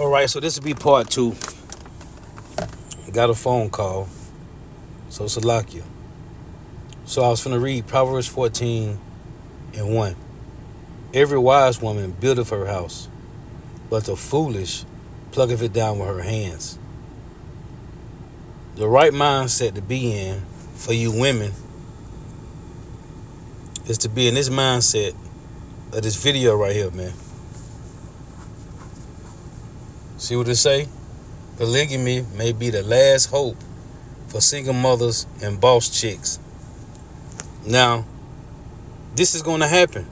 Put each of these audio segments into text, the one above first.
All right, so this will be part two. I got a phone call, so Salakia. So I was finna read Proverbs 14:1. Every wise woman buildeth her house, but the foolish plucketh it down with her hands. The right mindset to be in for you women is to be in this mindset of this video right here, man. See what it say? Polygamy may be the last hope for single mothers and boss chicks. Now, this is going to happen,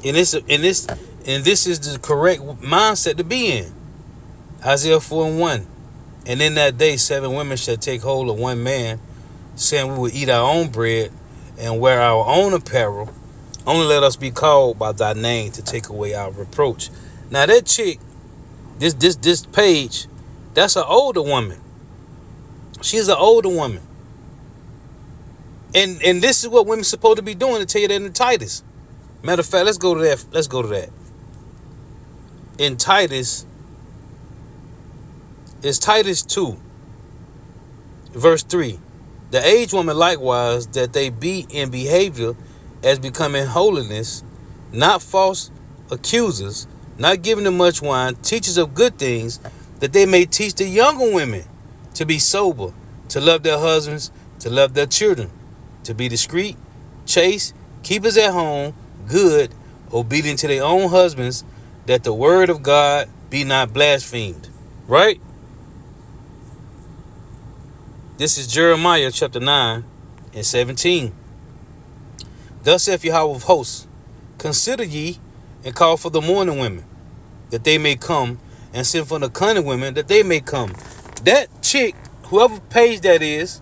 and this is the correct mindset to be in. Isaiah 4:1. And in that day 7 women shall take hold of one man, saying, we will eat our own bread and wear our own apparel. Only let us be called by thy name to take away our reproach. Now that chick, this page, that's an older woman. She's an older woman. And this is what women's supposed to be doing, to tell you that in Titus. Matter of fact, let's go to that. In Titus, it's Titus 2, verse 3. The aged woman likewise, that they be in behavior as becoming holiness, not false accusers, not giving them much wine, teachers of good things, that they may teach the younger women to be sober, to love their husbands, to love their children, to be discreet, chaste, keepers at home, good, obedient to their own husbands, that the word of God be not blasphemed. Right? This is Jeremiah chapter 9:17. Thus saith Yahweh of hosts, consider ye and call for the mourning women, that they may come, and send for the cunning women, that they may come. That chick, whoever page that is,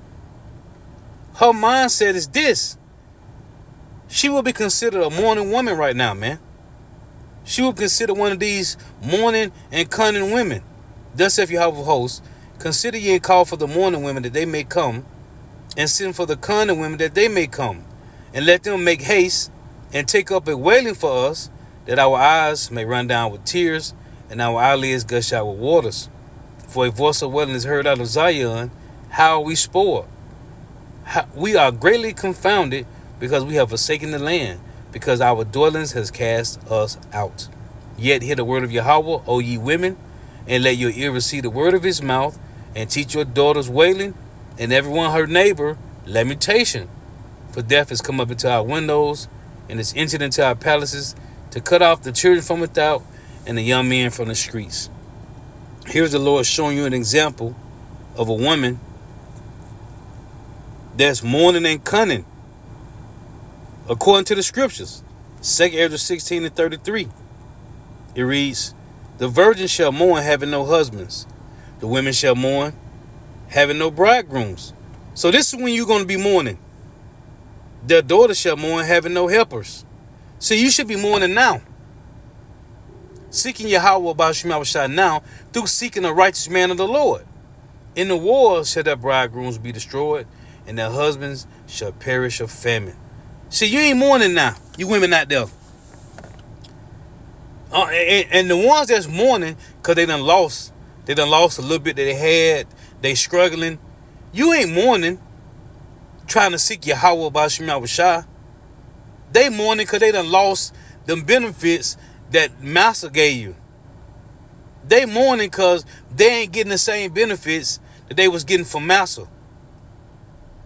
her mindset is this. She will be considered a mourning woman right now, man. She will consider one of these mourning and cunning women. Thus saith Yahweh of hosts, consider ye and call for the mourning women, that they may come, and send for the cunning women, that they may come, and let them make haste and take up a wailing for us, that our eyes may run down with tears, and our eyelids gush out with waters. For a voice of wailing is heard out of Zion. How are we spoiled? We are greatly confounded, because we have forsaken the land, because our dwellings has cast us out. Yet hear the word of Yahweh, O ye women, and let your ear receive the word of his mouth, and teach your daughters wailing, and everyone her neighbor lamentation. For death has come up into our windows, and has entered into our palaces, to cut off the children from without, and the young men from the streets. Here's the Lord showing you an example of a woman that's mourning and cunning, according to the scriptures. 2 Ezra 16:33. It reads, the virgin shall mourn, having no husbands. The women shall mourn, having no bridegrooms. So this is when you're going to be mourning. Their daughters shall mourn, having no helpers. So you should be mourning now. Seeking Yahweh Ba'ashim Shah now, through seeking a righteous man of the Lord. In the war shall their bridegrooms be destroyed, and their husbands shall perish of famine. See, you ain't mourning now, you women out there. And the ones that's mourning because they done lost a little bit that they had, they struggling. You ain't mourning trying to seek Yahweh Ba'ashim Shah. They mourning because they done lost them benefits that Master gave you. They mourning because they ain't getting the same benefits that they was getting from Master.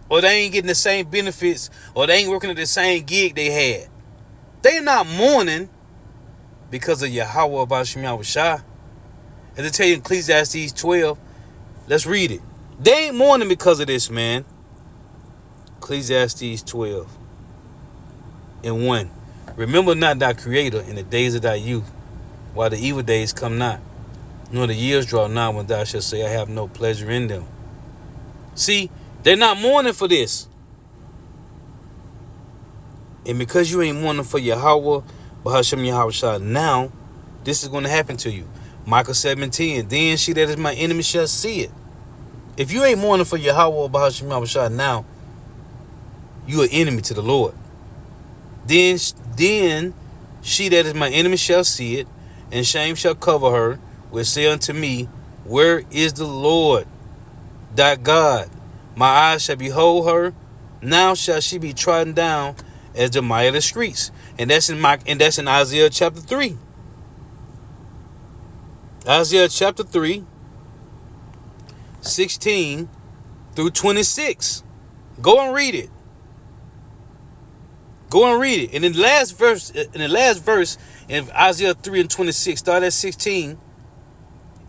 Or they ain't getting the same benefits, or they ain't working at the same gig they had. They not mourning because of Yahweh Ba'ashim Shah. As I tell you in Ecclesiastes 12, let's read it. They ain't mourning because of this, man. Ecclesiastes 12:1. Remember not thy creator in the days of thy youth, while the evil days come not, nor the years draw nigh, when thou shalt say, I have no pleasure in them. See, they're not mourning for this. And because you ain't mourning for Yahweh Ba'ashim Yahweh Shah now, this is going to happen to you. Micah 7:10. Then she that is my enemy shall see it. If you ain't mourning for Yahweh Ba'ashim Yahweh Shah now, you are enemy to the Lord. Then she that is my enemy shall see it, and shame shall cover her, will say unto me, where is the Lord thy God? My eyes shall behold her. Now shall she be trodden down as the mire of the streets. And that's in Isaiah chapter 3. Isaiah chapter 3, 16 through 26. Go and read it. Go and read it. And in the last verse in Isaiah 3 and 26, start at 16.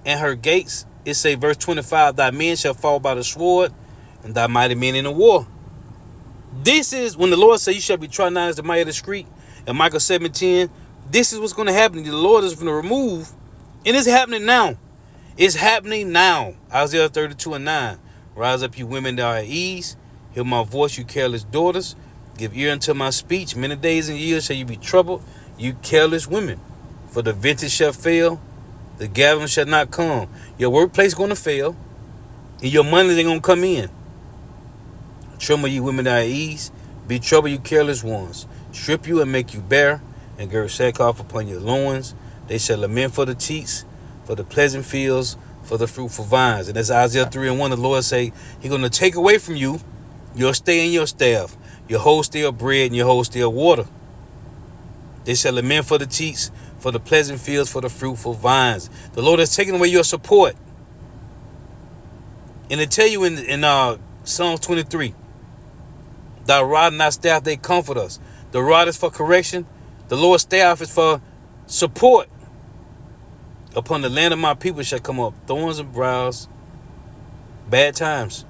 And her gates, it say verse 25, thy men shall fall by the sword, and thy mighty men in the war. This is when the Lord said you shall be trodden down as the mighty of the street. In Micah 7:10, this is what's going to happen. The Lord is going to remove, and it's happening now. It's happening now. Isaiah 32 and 9. Rise up, you women that are at ease. Hear my voice, you careless daughters. Give ear unto my speech. Many days and years shall you be troubled, you careless women. For the vintage shall fail, the gathering shall not come. Your workplace going to fail, and your money ain't going to come in. Tremble, you women that are at ease. Be troubled, you careless ones. Strip you and make you bare, and gird sackcloth upon your loins. They shall lament for the teats, for the pleasant fields, for the fruitful vines. And that's Isaiah 3 and 1. The Lord say He's going to take away from you your stay and your staff, your whole stale bread and your whole stale water. They shall lament for the teats, for the pleasant fields, for the fruitful vines. The Lord has taken away your support. And they tell you in Psalm 23, thy rod and thy staff, they comfort us. The rod is for correction. The Lord's staff is for support. Upon the land of my people shall come up thorns and briars, bad times,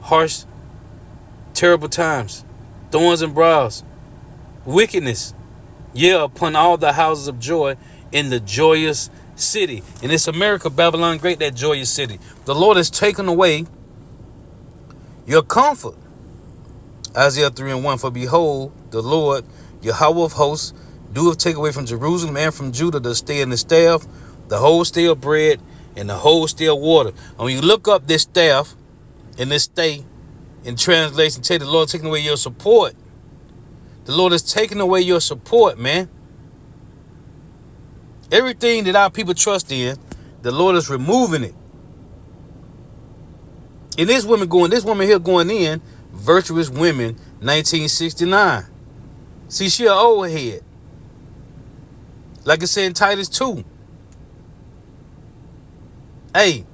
harsh, terrible times, thorns and briars, wickedness. Yeah, upon all the houses of joy in the joyous city. And it's America, Babylon great, that joyous city. The Lord has taken away your comfort. Isaiah 3 and 1. For behold, the Lord, Yahweh of hosts, doeth take away from Jerusalem and from Judah the stay and the staff, the whole stale bread and the whole stale water. And when you look up this staff and this stay in translation, tell you the Lord taking away your support. The Lord is taking away your support, man. Everything that our people trust in, the Lord is removing it. And this woman here going in, Virtuous Women, 1969. See, she an old head. Like I said in Titus 2. Hey,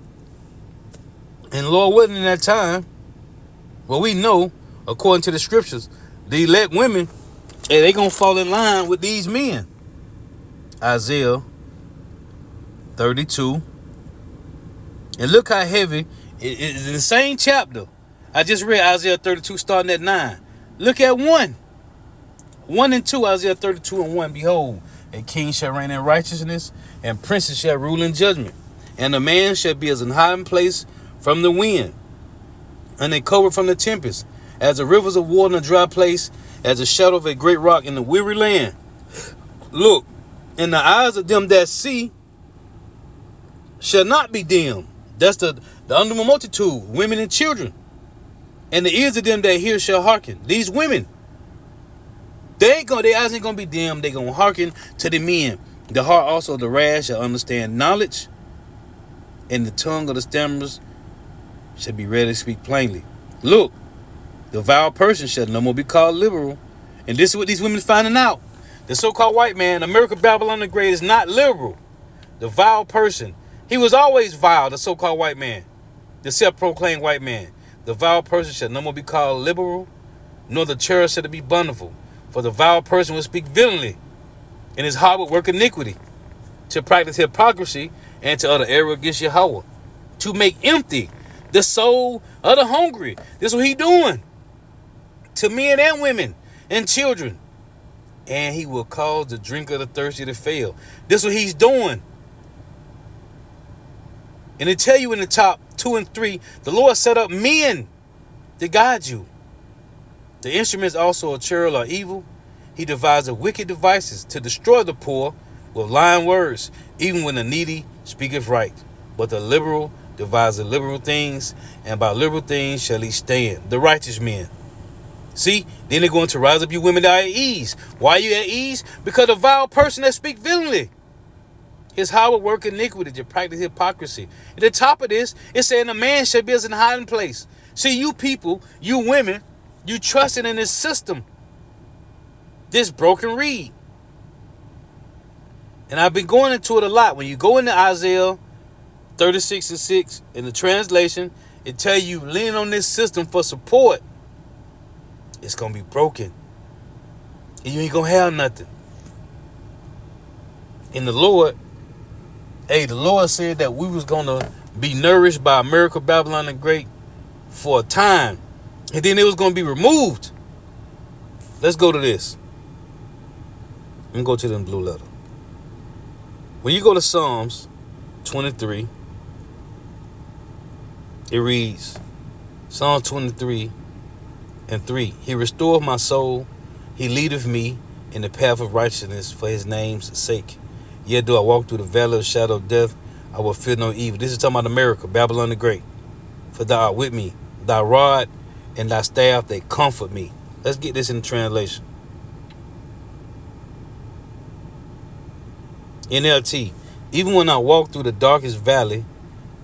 and Lord willing in that time, well, we know, according to the scriptures, the elect women, hey, they gonna fall in line with these men. Isaiah 32. And look how heavy. It's in the same chapter. I just read Isaiah 32 starting at 9. Look at 1. 1 and 2, Isaiah 32 and 1. Behold, a king shall reign in righteousness, and princes shall rule in judgment. And a man shall be as an hiding place from the wind, and a covert from the tempest, as the rivers of water in a dry place, as the shadow of a great rock in the weary land. Look, in the eyes of them that see shall not be dim. That's the under multitude, women and children. And the ears of them that hear shall hearken. These women, their eyes ain't gonna be dim. They gonna hearken to the men. The heart also of the rash shall understand knowledge, and the tongue of the stammerers shall be ready to speak plainly. Look, the vile person shall no more be called liberal. And this is what these women finding out. The so-called white man, America, Babylon the Great, is not liberal. The vile person, he was always vile, the so-called white man, the self-proclaimed white man. The vile person shall no more be called liberal, nor the cherub shall be bountiful. For the vile person will speak villainy, and his heart will work iniquity, to practice hypocrisy, and to utter error against Yahweh, to make empty the soul of the hungry. This is what he doing to men and women and children. And he will cause the drink of the thirsty to fail. This is what he's doing. And they tell you in the top 2 and 3, the Lord set up men to guide you. The instruments also of churl are evil. He devised wicked devices to destroy the poor with lying words, even when the needy speaketh right. But the liberal deviseth liberal things, and by liberal things shall he stand. The righteous men. See, then they're going to rise up, you women that are at ease. Why are you at ease? Because the vile person that speak villainy. His heart will work iniquity to practice hypocrisy. At the top of this, it's saying a man shall be as in a hiding place. See, you people, you women, you trusting in this system, this broken reed. And I've been going into it a lot. When you go into Isaiah 36:6 in the translation, it tell you lean on this system for support. It's going to be broken. And you ain't going to have nothing. And the Lord said that we was going to be nourished by America, Babylon the Great for a time. And then it was going to be removed. Let's go to this. Let me go to the blue letter. When you go to Psalms 23, it reads, Psalm 23:3. He restoreth my soul. He leadeth me in the path of righteousness for his name's sake. Yet do I walk through the valley of the shadow of death, I will fear no evil. This is talking about America, Babylon the Great. For thou art with me. Thy rod and thy staff, they comfort me. Let's get this in the translation. NLT. Even when I walk through the darkest valley,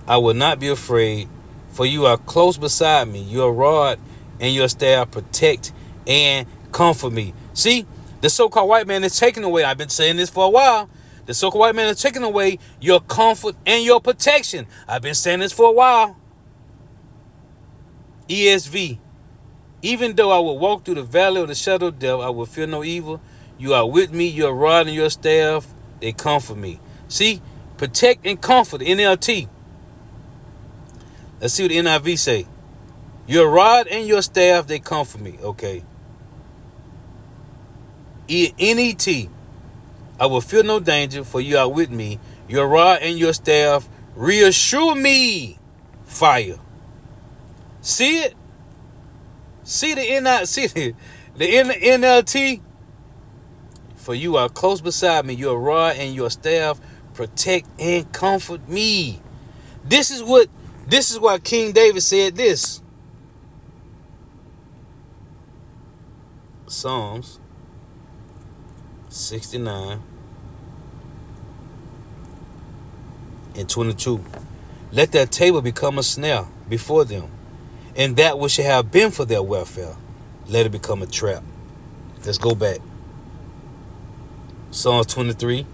I will not be afraid, for you are close beside me. Your rod and your staff protect and comfort me. See, the so-called white man is taking away, I've been saying this for a while, the so-called white man is taking away your comfort and your protection. I've been saying this for a while. ESV. Even though I will walk through the valley of the shadow of death, I will fear no evil. You are with me, your rod and your staff, they comfort me. See, protect and comfort, NLT. Let's see what the NIV say. Your rod and your staff, they comfort me. Okay. NET. I will feel no danger, for you are with me. Your rod and your staff reassure me. Fire. See it? See the NLT? For you are close beside me. Your rod and your staff protect and comfort me. This is why King David said this. Psalms 69:22. Let their table become a snare before them, and that which should have been for their welfare, let it become a trap. Let's go back. Psalms 23.